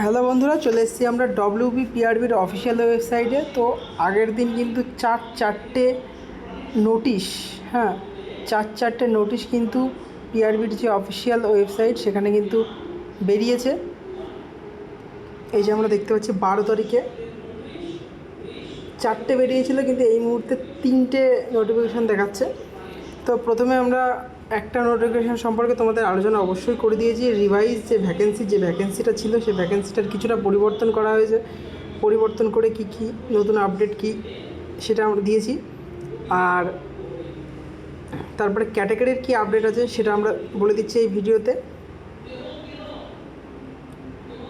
Hello বন্ধুরা, চলে এসেছি আমরা WBPRBর অফিসিয়াল ওয়েবসাইটে। তো আগের দিন কিন্তু চারটে নোটিশ, হ্যাঁ, চারটে নোটিশ কিন্তু পিআরবির যে অফিসিয়াল ওয়েবসাইট সেখানে কিন্তু বেরিয়েছে। এই যে আমরা দেখতে পাচ্ছি 12 তারিখে চারটে বেরিয়েছিল, কিন্তু এই মুহূর্তে 3টে নোটিফিকেশান দেখাচ্ছে। তো প্রথমে আমরা একটা নোটিফিকেশান সম্পর্কে তোমাদের আলোচনা অবশ্যই করে দিয়েছি। রিভাইজ যে ভ্যাকেন্সিটা ছিল, সেই ভ্যাকেন্সিটার কিছুটা পরিবর্তন করা হয়েছে। পরিবর্তন করে কী নতুন আপডেট কী সেটা আমরা দিয়েছি। আর তারপরে ক্যাটাগরির কী আপডেট আছে সেটা আমরা বলে দিচ্ছি এই ভিডিওতে।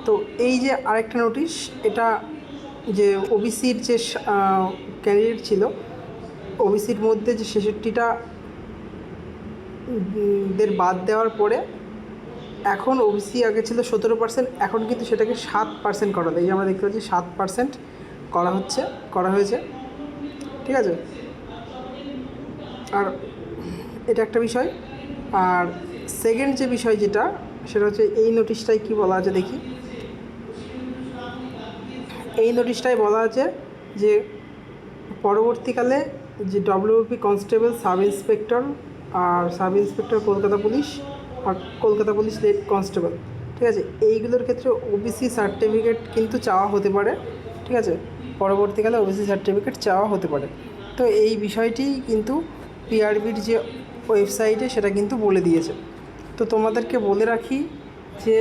তো এই যে আরেকটা নোটিশ, এটা যে ওবিসির যে ক্যান্ডিডেট ছিল, ওবিসির মধ্যে যে 66টা দের বাদ দেওয়ার পরে এখন ওবিসি আগে ছিল 17%, এখন কিন্তু সেটাকে 7% করা দেয়। এই আমরা দেখতে পাচ্ছি 7% করা হয়েছে, ঠিক আছে। আর এটা একটা বিষয়। আর সেকেন্ড যে বিষয় যেটা, সেটা হচ্ছে এই নোটিশটায় কী বলা আছে দেখি। এই নোটিশটায় বলা আছে যে পরবর্তীকালে যে WBP কনস্টেবল, সাব ইন্সপেক্টর আর সাব ইন্সপেক্টর কলকাতা পুলিশ আর কলকাতা পুলিশ লেড কনস্টেবল, ঠিক আছে, এইগুলোর ক্ষেত্রে ওবিসি সার্টিফিকেট কিন্তু চাওয়া হতে পারে, ঠিক আছে। পরবর্তীকালে ওবিসি সার্টিফিকেট চাওয়া হতে পারে। তো এই বিষয়টি কিন্তু পিআরবির যে ওয়েবসাইটে সেটা কিন্তু বলে দিয়েছে। তো তোমাদেরকে বলে রাখি যে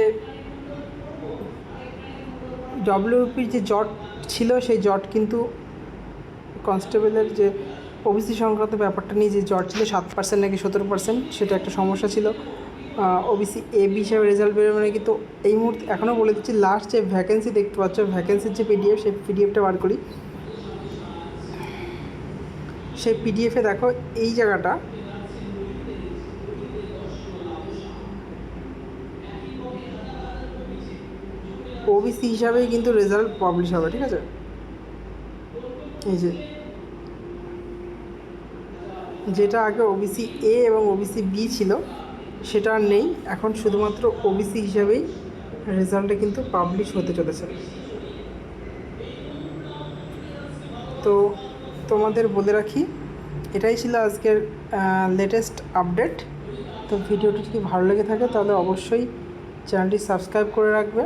WBPর যে জট ছিল, সেই জট কিন্তু কনস্টেবলের যে ওবিসি সংক্রান্ত ব্যাপারটা নিয়ে যে জট ছিল 7% নাকি 17%, সেটা একটা সমস্যা ছিল। ওবিসি এবি হিসাবে রেজাল্ট বেরোবে কিন্তু এই মুহূর্তে এখনও বলে দিচ্ছি। লাস্ট যে ভ্যাকেন্সি দেখতে পাচ্ছ, ভ্যাকেন্সির যে পিডিএফ, সেই পিডিএফটা বার করি। সেই পিডিএফে দেখো এই জায়গাটা, ওবিসি হিসাবেই কিন্তু রেজাল্ট পাবলিশ হবে, ঠিক আছে। এই যে যেটা আগে ওবিসি এ এবং ওবিসি বি ছিল সেটা আর নেই, এখন শুধুমাত্র ওবিসি হিসাবেই রেজাল্টটা কিন্তু পাবলিশ হতে চলেছে। তো তোমাদের বলে রাখি, এটাই ছিল আজকের লেটেস্ট আপডেট। তো ভিডিওটি যদি ভালো লেগে থাকে তাহলে অবশ্যই চ্যানেলটি সাবস্ক্রাইব করে রাখবে।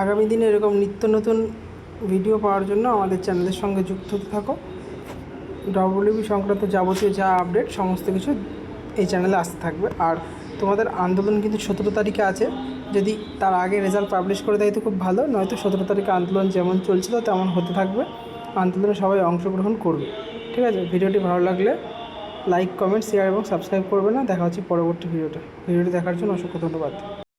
আগামী দিনে এরকম নিত্য নতুন ভিডিও পাওয়ার জন্য আমাদের চ্যানেলের সঙ্গে যুক্ত হতে থাকো। WBP সংক্রান্ত যাবতীয় যা আপডেট সমস্ত কিছু এই চ্যানেলে আসতে থাকবে। আর তোমাদের আন্দোলন কিন্তু 17 তারিখে আছে, যদি তার আগে রেজাল্ট পাবলিশ করে দেয় তো খুব ভালো, নয়তো 17 তারিখে আন্দোলন যেমন চলছিল তেমন হতে থাকবে। আন্দোলনে সবাই অংশগ্রহণ করবে, ঠিক আছে। ভিডিওটি ভালো লাগলে লাইক, কমেন্ট, শেয়ার এবং সাবস্ক্রাইব করবে না। দেখা হচ্ছে পরবর্তী ভিডিওটি দেখার জন্য অসংখ্য ধন্যবাদ।